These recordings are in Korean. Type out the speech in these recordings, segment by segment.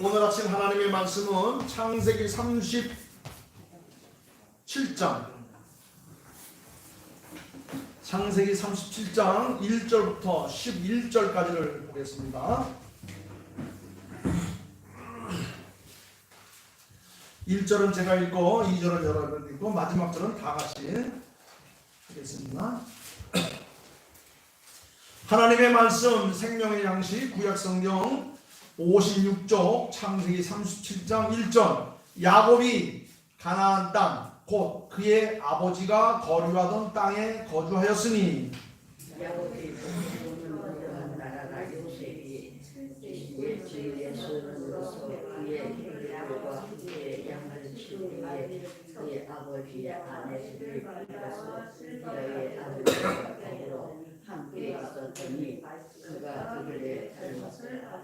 오늘 아침 하나님의 말씀은 창세기 37장 1절부터 11절까지를 보겠습니다. 1절은 제가 읽고 2절은 여러분 읽고 마지막 절은 다 같이 하겠습니다. 하나님의 말씀 생명의 양식 구약성경 56쪽 창세기 37장 1절 야곱이 가나안 땅 곧 그의 아버지가 거류하던 땅에 거주하였으니 야곱이 본문으로 나라가 요셉이 예수로서 그의 형들과 그의 양을 치우기에 그의 아버지의 아내들이 가서 그의 아들과 더불어 함께 있었더니 그가 그들의 잘못을 알아.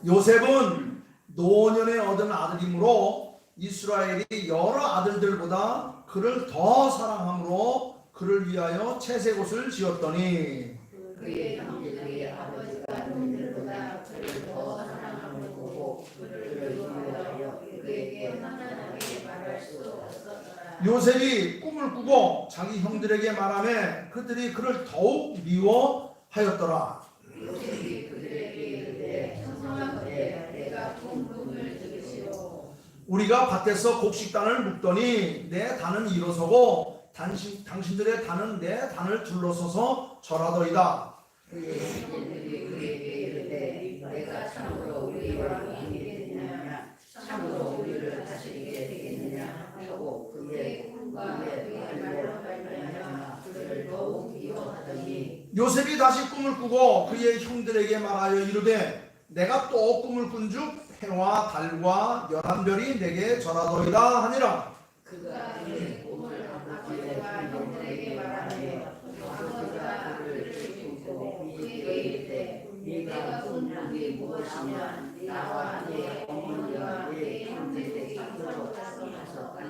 요셉은 노년에 얻은 아들이므로 이스라엘이 여러 아들들보다 그를 더 사랑함으로 그를 위하여 채색옷을 지었더니 그의 형제들의 아버지가 너희들보다 그를 더 사랑함을 보고 그를 위하여 그에게 한탄하게 말할 수 없었더라. 요셉이 꿈을 꾸고 자기 형들에게 말하며 그들이 그를 더욱 미워하였더라. 요셉이 그들에게 이르되 청성하건대 내가 꾼 꿈을 들으시오. 우리가 밭에서 곡식단을 묶더니 내 단은 일어서고 당신들의 단은 내 단을 둘러서서 절하더이다. 그의 형제들이 그에게 이르되 내가 참으로 우리와 이기겠느냐 참으로 우리를 다스리게 되겠느냐 하고 그의 꿈과 그의 말로 말미암아 그를 더욱 미워하더니 요셉이 다시 꿈을 꾸고 그의 형들에게 말하여 이르되 내가 또 꿈을 꾼즉 해와 달과 11별이 내게 절하더이다 하니라. 그가 그의 꿈을 아버지와 형들에게 말하며 아버지가 그를 꿈꾸고 그에게 이르되 네가 꾼 꿈이 무엇이냐 나와 네 어머니와 네 형제들이 그로 가서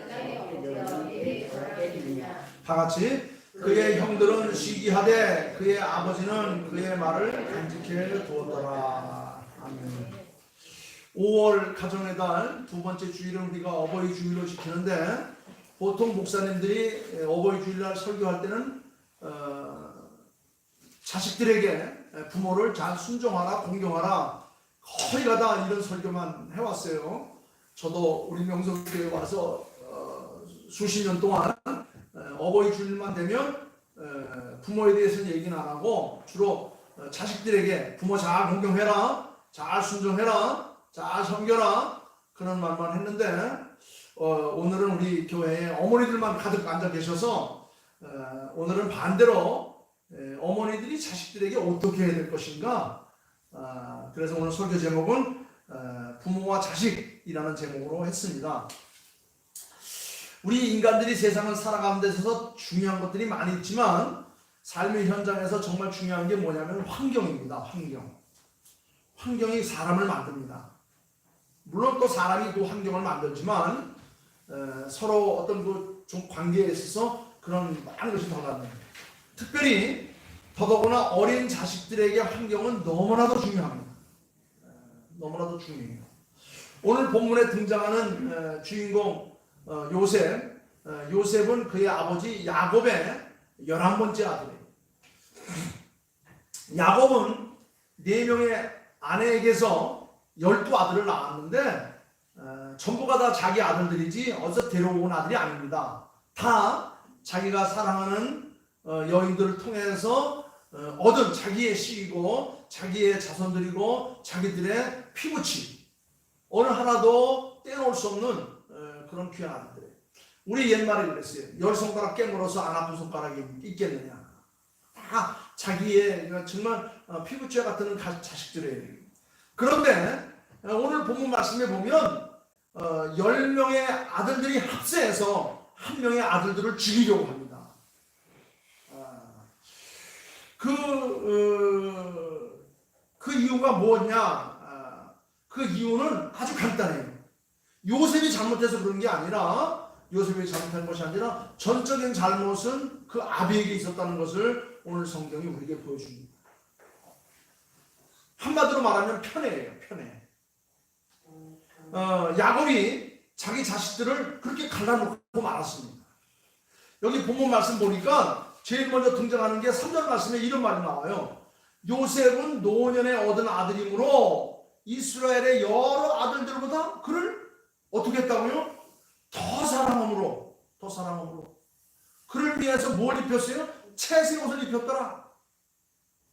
땅에 엎드려 네게 절하겠느냐. 다 같이 그의 형들은 시기하되 그의 아버지는 그의 말을 간직해 두었더라. 아멘. 5월 가정의 달 두 번째 주일은 우리가 어버이 주일로 지키는데 보통 목사님들이 어버이 주일날 설교할 때는 자식들에게 부모를 잘 순종하라 공경하라 거의 가다 이런 설교만 해왔어요. 저도 우리 명성교회에 와서 수십 년 동안 어버이 주일만 되면 부모에 대해서는 얘기는 안 하고 주로 자식들에게 부모 잘 공경해라 잘 순종해라 잘 섬겨라 그런 말만 했는데 오늘은 우리 교회에 어머니들만 가득 앉아 계셔서 오늘은 반대로 어머니들이 자식들에게 어떻게 해야 될 것인가 그래서 오늘 설교 제목은 부모와 자식이라는 제목으로 했습니다. 우리 인간들이 세상을 살아가는 데 있어서 중요한 것들이 많이 있지만 삶의 현장에서 정말 중요한 게 뭐냐면 환경입니다. 환경이 사람을 만듭니다. 물론 또 사람이 그 환경을 만들지만 서로 어떤 좀 관계에 있어서 그런 많은 것이 들어갑니다. 특별히 더더구나 어린 자식들에게 환경은 너무나도 중요합니다. 너무나도 중요해요. 오늘 본문에 등장하는 주인공 요셉, 요셉은 그의 아버지 야곱의 11번째 아들이에요. 야곱은 4명의 아내에게서 12아들을 낳았는데 전부가 다 자기 아들들이지 어디서 데려온 아들이 아닙니다. 다 자기가 사랑하는 여인들을 통해서 얻은 자기의 씨이고 자기의 자손들이고 자기들의 피부치 어느 하나도 떼놓을 수 없는 그런 귀한 아들들이에요. 우리 옛말에 그랬어요. 10손가락 깨물어서 안 아픈 손가락이 있겠느냐. 다 자기의 정말 피부치와 같은 자식들이에요. 그런데 오늘 본문 말씀에 보면 10명의 아들들이 합세해서 한 명의 아들들을 죽이려고 합니다. 그 이유가 뭐냐? 그 이유는 아주 간단해요. 요셉이 잘못해서 그런 게 아니라 요셉이 잘못한 것이 아니라 전적인 잘못은 그 아비에게 있었다는 것을 오늘 성경이 우리에게 보여줍니다. 한마디로 말하면 편애예요. 편애. 야곱이 자기 자식들을 그렇게 갈라놓고 말았습니다. 여기 본문 말씀 보니까 제일 먼저 등장하는 게 3절 말씀에 이런 말이 나와요. 요셉은 노년에 얻은 아들이므로 이스라엘의 여러 아들들보다 그를 어떻게 했다고요? 더 사랑함으로 그를 위해서 뭘 입혔어요? 채색 옷을 입혔더라.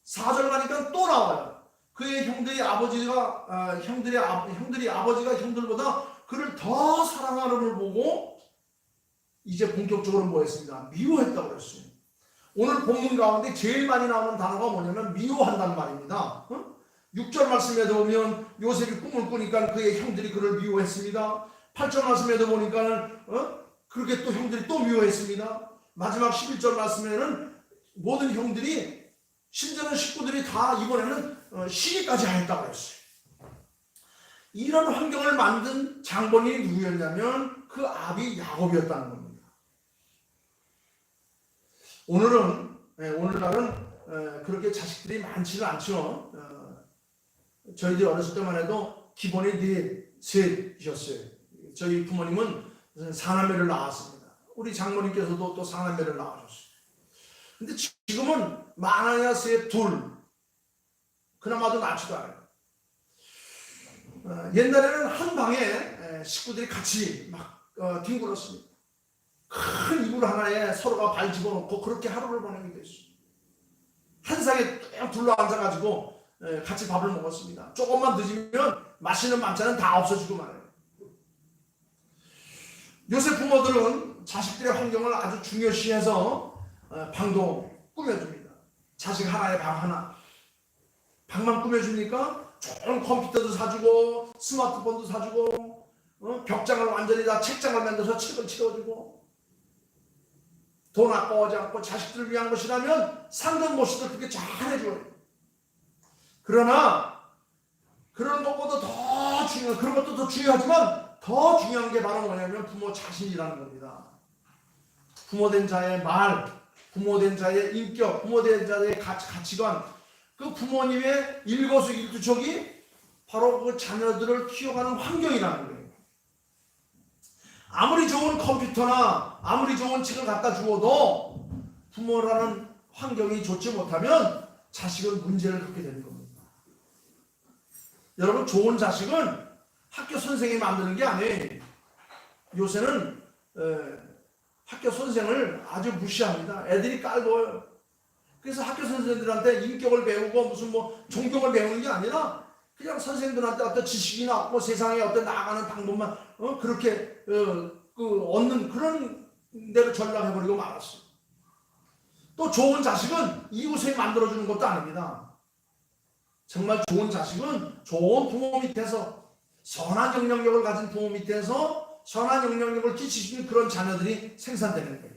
4절 가니까 또 나와요. 그의 형들이 아버지가 형들보다 그를 더 사랑하는 보고 이제 본격적으로 뭐 했습니다? 미워했다고 그랬어요. 오늘 본문 가운데 제일 많이 나오는 단어가 뭐냐면 미워한다는 말입니다. 6절 말씀에도 보면 요셉이 꿈을 꾸니까 그의 형들이 그를 미워했습니다. 8절 말씀에도 보니까 그렇게 또 형들이 또 미워했습니다. 마지막 11절 말씀에는 모든 형들이 심지어는 식구들이 다 이번에는 시기까지 하였다고 했어요. 이런 환경을 만든 장본인이 누구였냐면 그 아비 야곱이었다는 겁니다. 오늘날은 그렇게 자식들이 많지는 않죠. 저희들이 어렸을 때만 해도 기본이 셋이었어요. 저희 부모님은 4남매를 낳았습니다. 우리 장모님께서도 또 4남매를 낳으셨어요. 근데 지금은 많아야 셋, 둘. 그나마도 낳지도 않아요. 옛날에는 한 방에 식구들이 같이 막 뒹굴었습니다. 큰 이불 하나에 서로가 발 집어넣고 그렇게 하루를 보내게 됐어요. 한 상에 쭉 둘러앉아가지고 같이 밥을 먹었습니다. 조금만 늦으면 맛있는 반찬은 다 없어지고 말아요. 요새 부모들은 자식들의 환경을 아주 중요시해서 방도 꾸며줍니다. 자식 하나에 방 하나. 방만 꾸며주니까 좋은 컴퓨터도 사주고 스마트폰도 사주고 벽장을 완전히 다 책장을 만들어서 책을 치워주고 돈 아까워하지 않고 자식들을 위한 것이라면 상전 모시도 그렇게 잘해줘요. 그러나 그런 것보다 더 중요한, 그런 것도 더 중요하지만 더 중요한 게 바로 뭐냐면 부모 자신이라는 겁니다. 부모된 자의 말, 부모된 자의 인격, 부모된 자의 가치관, 그 부모님의 일거수일투족이 바로 그 자녀들을 키워가는 환경이라는 거예요. 아무리 좋은 컴퓨터나 아무리 좋은 책을 갖다 주어도 부모라는 환경이 좋지 못하면 자식은 문제를 갖게 되는 겁니다. 여러분, 좋은 자식은 학교 선생이 만드는 게 아니에요. 요새는 학교 선생을 아주 무시합니다. 애들이 깔보여요. 그래서 학교 선생들한테 인격을 배우고 무슨 뭐 종교를 배우는 게 아니라 그냥 선생들한테 어떤 지식이나 뭐 세상에 어떤 나아가는 방법만 그렇게 얻는 그런 데로 전락해버리고 말았어요. 또 좋은 자식은 이웃을 만들어주는 것도 아닙니다. 정말 좋은 자식은 좋은 부모 밑에서 선한 영향력을 가진 부모 밑에서 선한 영향력을 끼치는 그런 자녀들이 생산되는 거예요.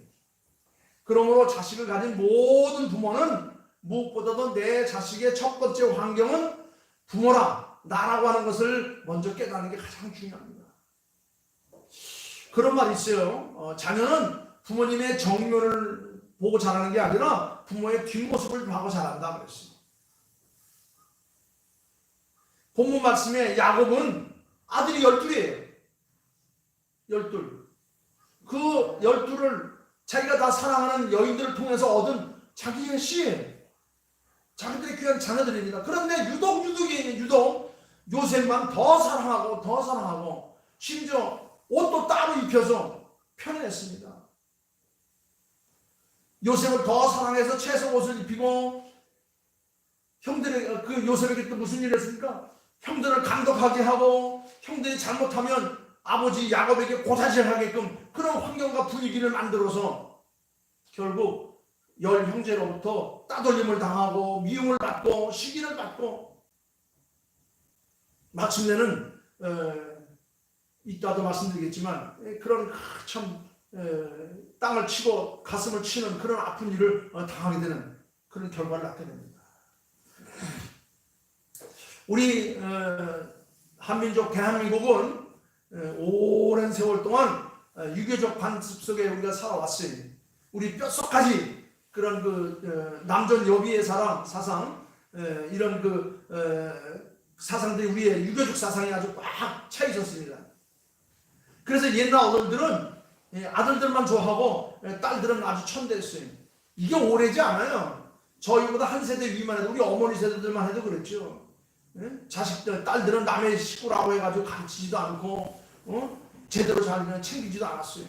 그러므로 자식을 가진 모든 부모는 무엇보다도 내 자식의 첫 번째 환경은 부모라, 나라고 하는 것을 먼저 깨닫는 게 가장 중요합니다. 그런 말이 있어요. 자녀는 부모님의 정면을 보고 자라는 게 아니라 부모의 뒷모습을 하고 자란다 그랬어요. 본문 말씀에 야곱은 아들이 12이에요. 12. 그 12를 자기가 다 사랑하는 여인들을 통해서 얻은 자기의 씨, 자기들의 귀한 자녀들입니다. 그런데 유독 요셉만 더 사랑하고 심지어 옷도 따로 입혀서 편애했습니다. 요셉을 더 사랑해서 채색 옷을 입히고 형들의 그 요셉에게 또 무슨 일을 했습니까? 형들을 감독하게 하고 형들이 잘못하면 아버지 야곱에게 고사질하게끔 그런 환경과 분위기를 만들어서 결국 10형제로부터 따돌림을 당하고 미움을 받고 시기를 받고 마침내는 이따도 말씀드리겠지만 그런 참 땅을 치고 가슴을 치는 그런 아픈 일을 당하게 되는 그런 결과를 낳게 됩니다. 우리 한민족 대한민국은 오랜 세월 동안 유교적 관습 속에 우리가 살아왔어요. 우리 뼛속까지 그런 그 남존 여비의 사상 이런 그 사상들이 우리의 유교적 사상이 아주 꽉 차 있었습니다. 그래서 옛날 어른들은 아들들만 좋아하고 딸들은 아주 천대했어요. 이게 오래지 않아요. 저희보다 한 세대 위만 해도 우리 어머니 세대들만 해도 그랬죠. 자식들, 딸들은 남의 식구라고 해가지고 가르치지도 않고 제대로 잘 챙기지도 않았어요.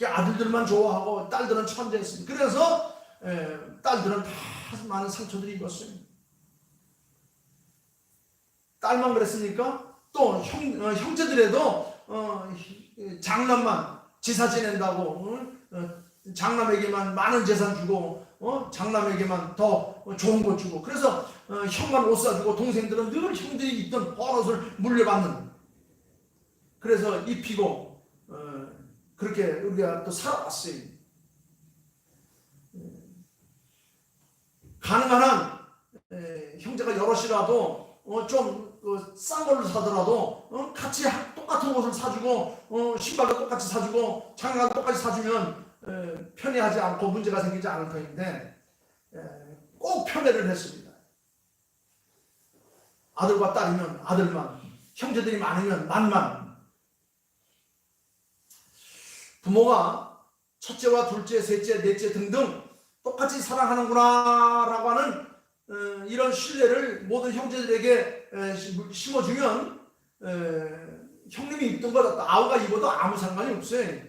아들들만 좋아하고 딸들은 천대했어요. 그래서 딸들은 다 많은 상처들이 입었어요. 딸만 그랬으니까 또 형제들에도 장남만 제사 지낸다고 장남에게만 많은 재산 주고 장남에게만 더 좋은 것 주고, 그래서 형만 옷 사주고 동생들은 늘 형들이 입던 버릇을 물려받는, 그래서 입히고 그렇게 우리가 또 살아왔어요. 가능한 한 형제가 여럿이라도 좀 싼 걸로 사더라도 같이 똑같은 옷을 사주고 신발도 똑같이 사주고 장갑도 똑같이 사주면 편애하지 않고 문제가 생기지 않을 터인데 꼭 편애를 했습니다. 아들과 딸이면 아들만, 형제들이 많으면 만만. 부모가 첫째와 둘째, 셋째, 넷째 등등 똑같이 사랑하는구나 라고 하는 이런 신뢰를 모든 형제들에게 심어주면 형님이 입던 것 아우가 입어도 아무 상관이 없어요.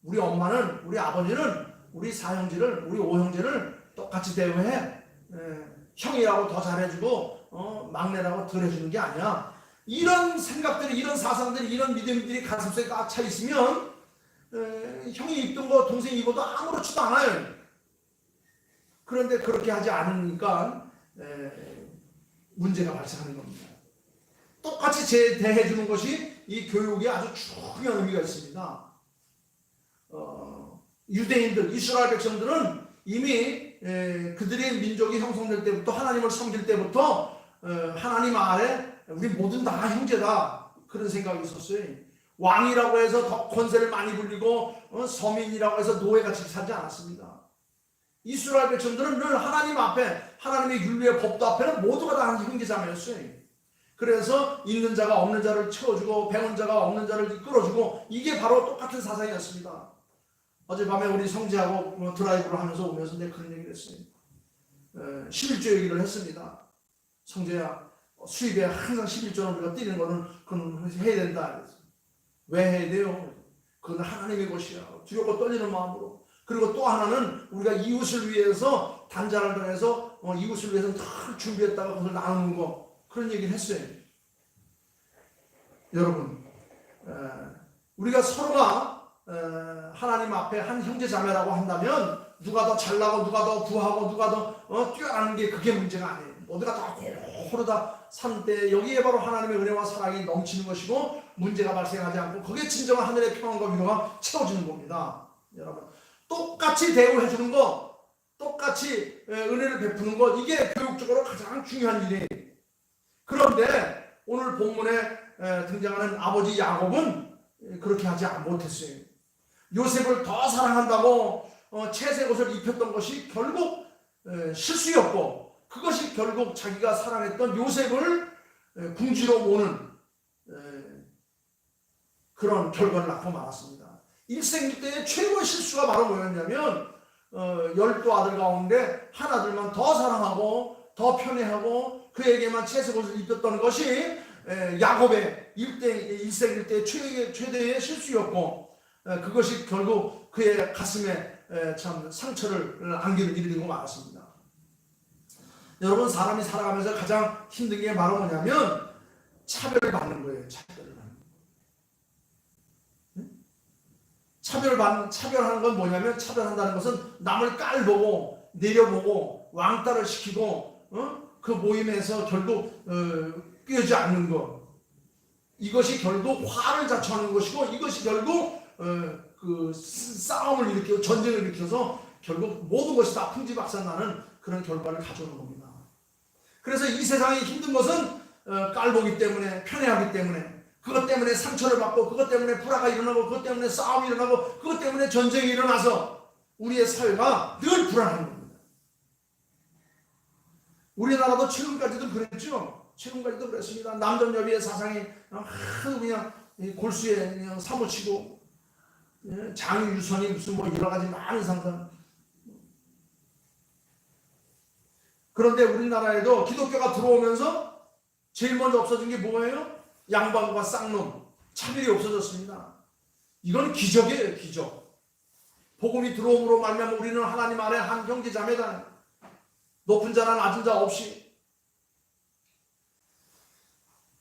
우리 엄마는, 우리 아버지는 우리 사형제를, 우리 오형제를 똑같이 대우해. 형이라고 더 잘해주고 막내라고 덜 해주는 게 아니야. 이런 생각들이, 이런 사상들이, 이런 믿음들이 가슴속에 꽉 차 있으면 형이 입던 거 동생이 입어도 아무렇지도 않아요. 그런데 그렇게 하지 않으니까 문제가 발생하는 겁니다. 똑같이 대해주는 것이 이 교육에 아주 중요한 의미가 있습니다. 유대인들, 이스라엘 백성들은 이미 그들의 민족이 형성될 때부터, 하나님을 섬길 때부터 하나님 아래 우리 모든 다 형제다, 그런 생각이 있었어요. 왕이라고 해서 더 권세를 많이 불리고 서민이라고 해서 노예같이 살지 않았습니다. 이스라엘 백성들은 늘 하나님 앞에, 하나님의 윤리의 법도 앞에는 모두가 다 형제자매였어요. 그래서 있는 자가 없는 자를 채워주고 배운 자가 없는 자를 이끌어주고, 이게 바로 똑같은 사상이었습니다. 어젯밤에 우리 성지하고 드라이브를 하면서 오면서 내가 그런 얘기를 했어요. 11조 얘기를 했습니다. 성재야, 수입에 항상 11조는 우리가 뛰는 거는 그건 해야 된다. 왜 해야 돼요? 그건 하나님의 것이야. 두렵고 떨리는 마음으로. 그리고 또 하나는 우리가 이웃을 위해서 단자를 정해서 이웃을 위해서 다 준비했다가 그것을 나누는 거, 그런 얘기를 했어요. 여러분, 우리가 서로가 하나님 앞에 한 형제 자매라고 한다면 누가 더 잘나고 누가 더 부하고 누가 더 뛰어나는 게 그게 문제가 아니에요. 모두가 다 고루 다 산 때 여기에 바로 하나님의 은혜와 사랑이 넘치는 것이고 문제가 발생하지 않고 거기에 진정한 하늘의 평안과 위로가 채워지는 겁니다. 여러분, 똑같이 대우해 주는 것, 똑같이 은혜를 베푸는 것, 이게 교육적으로 가장 중요한 일이에요. 그런데 오늘 본문에 등장하는 아버지 야곱은 그렇게 하지 못했어요. 요셉을 더 사랑한다고 채색 옷을 입혔던 것이 결국 실수였고, 그것이 결국 자기가 사랑했던 요셉을 궁지로 모는 그런 결과를 낳고 말았습니다. 일생일대의 최고의 실수가 바로 뭐였냐면 12 아들 가운데 하나들만 더 사랑하고 더 편애하고 그에게만 채색 옷을 입혔던 것이 야곱의 일생일대의 최대의 실수였고, 그것이 결국 그의 가슴에 참 상처를 안기는 일이 되고 말았습니다. 여러분, 사람이 살아가면서 가장 힘든 게 바로 뭐냐면 차별을 받는 거예요. 차별하는 건 뭐냐면, 차별한다는 것은 남을 깔보고 내려보고 왕따를 시키고 그 모임에서 결국 끼어지 않는 것, 이것이 결국 화를 자초하는 것이고, 이것이 결국 그 싸움을 일으키고 전쟁을 일으켜서 결국 모든 것이 다 풍지박산나는 그런 결과를 가져오는 겁니다. 그래서 이 세상이 힘든 것은 깔보기 때문에, 편애하기 때문에, 그것 때문에 상처를 받고, 그것 때문에 불화가 일어나고, 그것 때문에 싸움이 일어나고, 그것 때문에 전쟁이 일어나서 우리의 사회가 늘 불안한 겁니다. 우리나라도 최근까지도 그랬죠. 지금까지도 그랬습니다. 남존여비의 사상이 하도 그냥 골수에 그냥 사무치고 장유선이 무슨 뭐 여러 가지 많은 상상. 그런데 우리나라에도 기독교가 들어오면서 제일 먼저 없어진 게 뭐예요? 양반과 쌍놈, 차별이 없어졌습니다. 이건 기적이에요, 기적. 복음이 들어옴으로 말미암아 우리는 하나님 아래 한 형제 자매다. 높은 자나 낮은 자 없이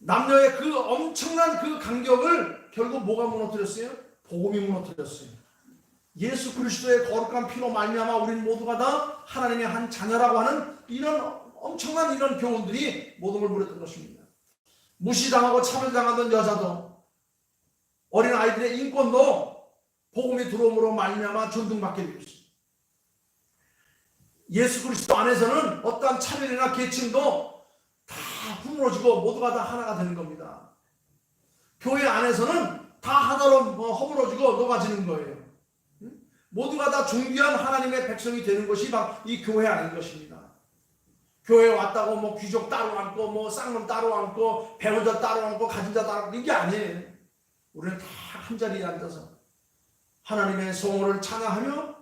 남녀의 그 엄청난 그 간격을 결국 뭐가 무너뜨렸어요? 복음이 무너뜨렸어요. 예수 그리스도의 거룩한 피로 말미암아 우리는 모두가 다 하나님의 한 자녀라고 하는 이런 엄청난 이런 교훈들이 모든 걸 무너뜨린 것입니다. 무시당하고 차별당하던 여자도 어린 아이들의 인권도 복음이 들어옴으로 말미암아 존중받게 되었습니다. 예수 그리스도 안에서는 어떠한 차별이나 계층도 다 허물어지고 모두가 다 하나가 되는 겁니다. 교회 안에서는 다 하나로 허물어지고 녹아지는 거예요. 모두가 다 존귀한 하나님의 백성이 되는 것이 바로 이 교회 안인 것입니다. 교회에 왔다고 뭐 귀족 따로 앉고 뭐 쌍놈 따로 앉고 배우자 따로 앉고 가진 자 따로 앉고 이게 아니에요. 우리는 다 한 자리에 앉아서 하나님의 성호를 찬양하며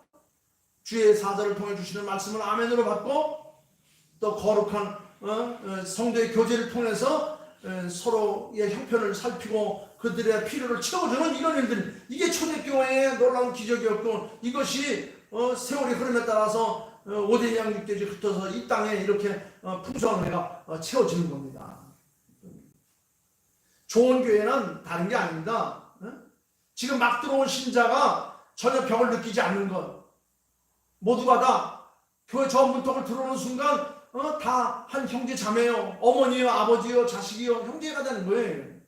주의 사자를 통해 주시는 말씀을 아멘으로 받고 또 거룩한 성도의 교제를 통해서 서로의 형편을 살피고 그들의 필요를 채워주는 이런 일들, 이게 초대교회의 놀라운 기적이었고 이것이 세월이 흐름에 따라서 오대양 육대지 흩어서 이 땅에 이렇게 풍성한 은혜가 채워지는 겁니다. 좋은 교회는 다른 게 아닙니다. 지금 막 들어온 신자가 전혀 벽을 느끼지 않는 것, 모두가 다 교회 저 문턱을 들어오는 순간 다 한 형제 자매요, 어머니요, 아버지요, 자식이요, 형제가 되는 거예요.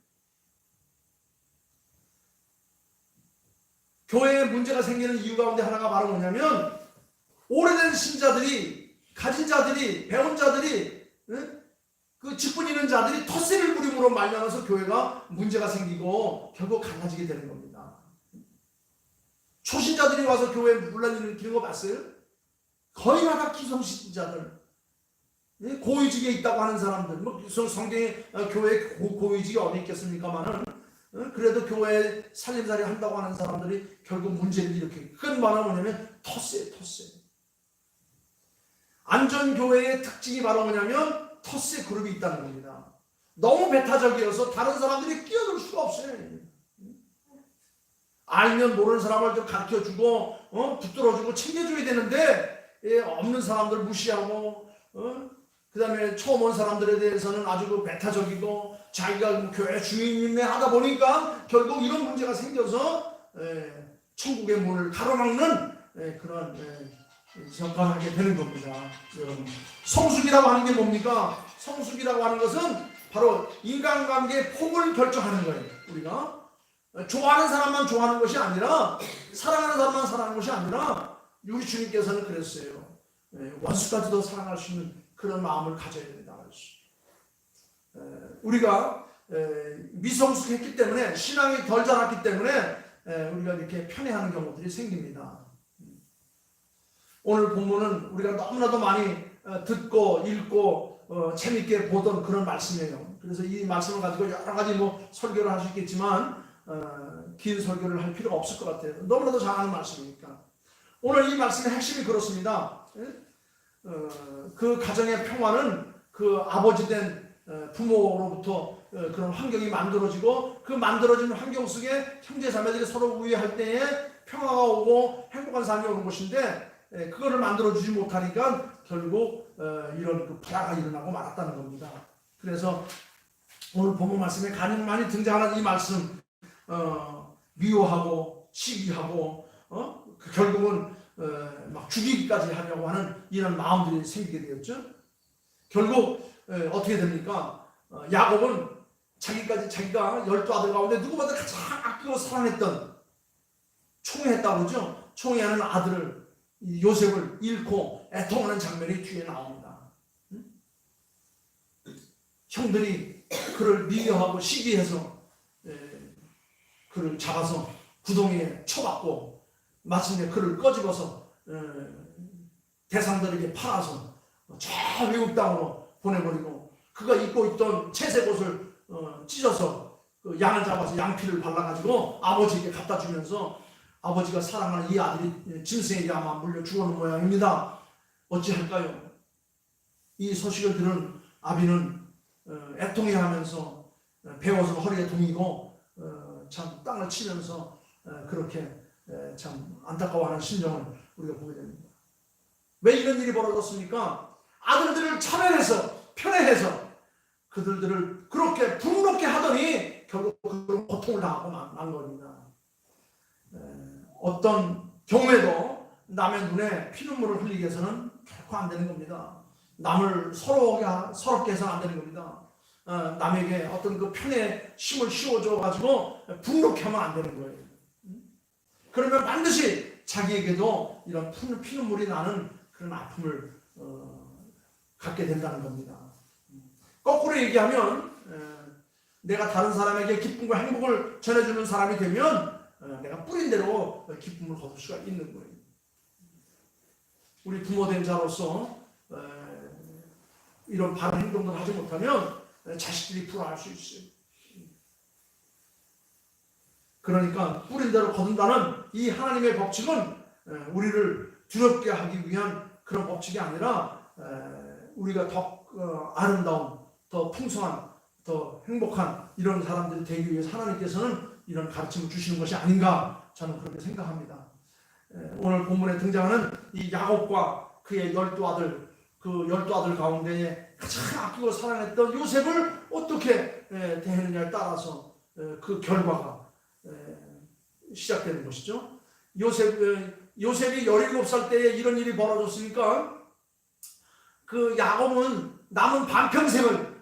교회에 문제가 생기는 이유 가운데 하나가 바로 뭐냐면 오래된 신자들이, 가진 자들이, 배운 자들이, 그 직분 있는 자들이 텃세를 부림으로 말미암아서 교회가 문제가 생기고 결국 갈라지게 되는 겁니다. 초신자들이 와서 교회에 문란 일으키는 거 봤어요? 거의 다 기성신자들, 고위직에 있다고 하는 사람들, 뭐 성경에 교회 고위직이 어디 있겠습니까만은 그래도 교회 살림살이 한다고 하는 사람들이 결국 문제를 일으키고, 그건 뭐냐면 텃세. 안전교회의 특징이 바로 뭐냐면 텃세 그룹이 있다는 겁니다. 너무 배타적이어서 다른 사람들이 끼어들 수가 없어요. 알면 모르는 사람을 좀 가르쳐주고 붙들어주고 챙겨줘야 되는데 없는 사람들 무시하고 그 다음에 처음 온 사람들에 대해서는 아주 그 배타적이고 자기가 교회 주인이네 하다 보니까 결국 이런 문제가 생겨서 천국의 문을 가로막는 그런 역할을 하게 되는 겁니다. 여러분, 성숙이라고 하는 게 뭡니까? 성숙이라고 하는 것은 바로 인간관계의 폭을 결정하는 거예요. 우리가 좋아하는 사람만 좋아하는 것이 아니라 사랑하는 사람만 사랑하는 것이 아니라 우리 주님께서는 그랬어요. 원수까지도 사랑할 수 있는 그런 마음을 가져야 된다. 우리가 미성숙했기 때문에, 신앙이 덜 자랐기 때문에 우리가 이렇게 편애하는 경우들이 생깁니다. 오늘 본문은 우리가 너무나도 많이 듣고 읽고 재밌게 보던 그런 말씀이에요. 그래서 이 말씀을 가지고 여러 가지 설교를 할 수 있겠지만 긴 설교를 할 필요가 없을 것 같아요. 너무나도 잘 아는 말씀이니까. 오늘 이 말씀의 핵심이 그렇습니다. 그 가정의 평화는 그 아버지 된 부모로부터 그런 환경이 만들어지고, 그 만들어진 환경 속에 형제자매들이 서로 우애할 때에 평화가 오고 행복한 삶이 오는 것인데, 그거를 만들어주지 못하니까 결국 이런 그 불화가 일어나고 말았다는 겁니다. 그래서 오늘 본문 말씀에 가장 많이 등장하는 이 말씀, 미워하고 시기하고 결국은 막 죽이기까지 하려고 하는 이런 마음들이 생기게 되었죠. 결국 어떻게 됩니까? 야곱은 자기가 12아들 가운데 누구보다 가장 아끼고 사랑했던, 총애했다고 그러죠. 총애하는 아들을, 요셉을 잃고 애통하는 장면이 뒤에 나옵니다. 형들이 그를 미워하고 시기해서 그를 잡아서 구덩이에 쳐박고 마침내 그를 꺼집어서 대상들에게 팔아서 저 외국 땅으로 보내버리고 그가 입고 있던 채색 옷을 찢어서 그 양을 잡아서 양피를 발라가지고 아버지에게 갖다 주면서 아버지가 사랑하는 이 아들이 짐승에게 아마 물려 죽어는 모양입니다. 어찌할까요? 이 소식을 들은 아비는 애통해하면서 배옷을 허리에 동이고 참 땅을 치면서 그렇게 참 안타까워하는 심정을 우리가 보게 됩니다. 왜 이런 일이 벌어졌습니까? 아들들을 차별해서 편애해서 그들을 그렇게 분노케 하더니 결국 그런 고통을 당하고 만 겁니다. 어떤 경우에도 남의 눈에 피눈물을 흘리게 해서는 결코 안 되는 겁니다. 남을 서럽게 해서는 안 되는 겁니다. 남에게 어떤 그 편의 힘을 씌워줘 가지고 분노케 하면 안 되는 거예요. 그러면 반드시 자기에게도 이런 피눈물이 나는 그런 아픔을 갖게 된다는 겁니다. 거꾸로 얘기하면 내가 다른 사람에게 기쁨과 행복을 전해주는 사람이 되면 내가 뿌린 대로 기쁨을 거둘 수가 있는 거예요. 우리 부모된 자로서 이런 바른 행동을 하지 못하면 자식들이 불화할 수 있어요. 그러니까 뿌린 대로 거둔다는 이 하나님의 법칙은 우리를 두렵게 하기 위한 그런 법칙이 아니라 우리가 더 아름다운, 더 풍성한, 더 행복한 이런 사람들이 되기 위해서 하나님께서는 이런 가르침을 주시는 것이 아닌가 저는 그렇게 생각합니다. 오늘 본문에 등장하는 이 야곱과 그의 12아들, 그 12아들 가운데 가장 아끼고 사랑했던 요셉을 어떻게 대했느냐에 따라서 그 결과가 시작되는 것이죠. 요셉이 17살 때에 이런 일이 벌어졌으니까 그 야곱은 남은 반평생을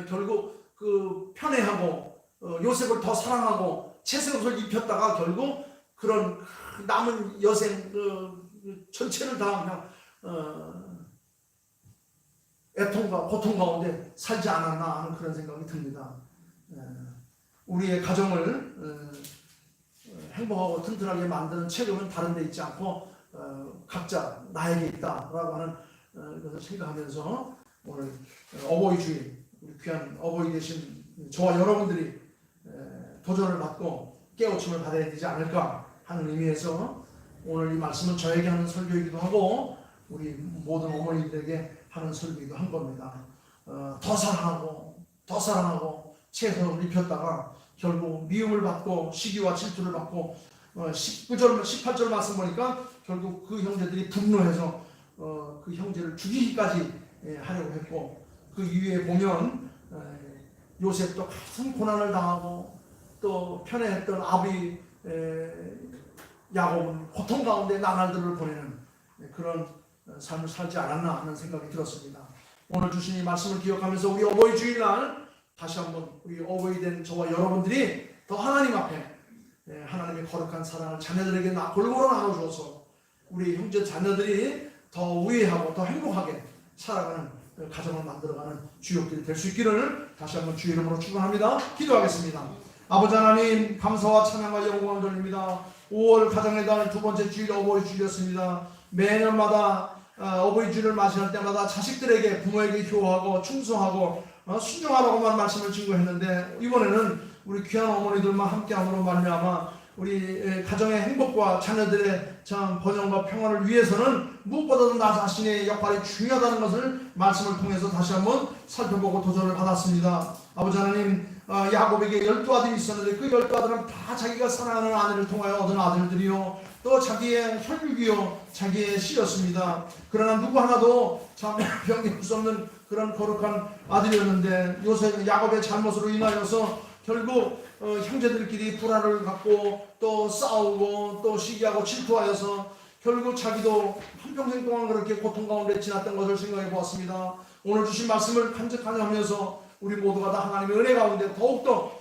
결국 그 편애하고 요셉을 더 사랑하고 채색옷을 입혔다가 결국 그런 남은 여생 전체를 다 그냥 애통과 고통 가운데 살지 않았나 하는 그런 생각이 듭니다. 우리의 가정을 행복하고 튼튼하게 만드는 책임은 다른 데 있지 않고 각자 나에게 있다라고 하는 것을 생각하면서 오늘 어버이 주일, 우리 귀한 어버이 되신 저와 여러분들이 도전을 받고 깨우침을 받아야 되지 않을까 하는 의미에서 오늘 이 말씀은 저에게 하는 설교이기도 하고 우리 모든 어머니들에게 하는 설교이기도 한 겁니다. 더 사랑하고 채색을 입혔다가 결국 미움을 받고 시기와 질투를 받고 19절, 18절 말씀 보니까 결국 그 형제들이 분노해서 그 형제를 죽이기까지 하려고 했고 그 이후에 보면 요셉도 같은 고난을 당하고 또 편애했던 아비 야곱은 고통 가운데 나날들을 보내는 그런 삶을 살지 않았나 하는 생각이 들었습니다. 오늘 주신 이 말씀을 기억하면서 우리 어버이 주일날 다시 한번 우리 어버이 된 저와 여러분들이 더 하나님 앞에 하나님의 거룩한 사랑을 자녀들에게 골고루 나눠주어서 우리 형제 자녀들이 더 우애하고 더 행복하게 살아가는 가정을 만들어가는 주역들이 될 수 있기를 다시 한번 주의 이름으로 축원합니다. 기도하겠습니다. 아버지 하나님 감사와 찬양과 영광을 돌립니다. 5월 가정의 달 두 번째 주일 어버이 주일이었습니다. 매년마다 어버이 주일을 맞이할 때마다 자식들에게 부모에게 효하고 충성하고 순종하라고만 말씀을 증거했는데 이번에는 우리 귀한 어머니들만 함께함으로 말미암아 우리 가정의 행복과 자녀들의 참 번영과 평화를 위해서는 무엇보다도 나 자신의 역할이 중요하다는 것을 말씀을 통해서 다시 한번 살펴보고 도전을 받았습니다. 아버지 하나님 야곱에게 12아들이 있었는데 그 12아들은 다 자기가 사랑하는 아내를 통하여 얻은 아들들이요 또 자기의 혈육이요 자기의 씨였습니다. 그러나 누구 하나도 참 변경할 수 없는 그런 거룩한 아들이었는데 야곱의 잘못으로 인하여서 결국 형제들끼리 불화를 갖고 또 싸우고 또 시기하고 질투하여서 결국 자기도 한평생 동안 그렇게 고통 가운데 지났던 것을 생각해 보았습니다. 오늘 주신 말씀을 간직하려 하면서 우리 모두가 다 하나님의 은혜 가운데 더욱더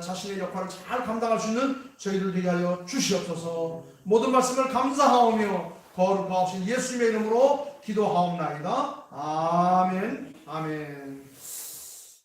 자신의 역할을 잘 감당할 수 있는 저희를 되게 하여 주시옵소서. 모든 말씀을 감사하오며 거룩하신 예수님의 이름으로 기도하옵나이다. 아멘. 아멘.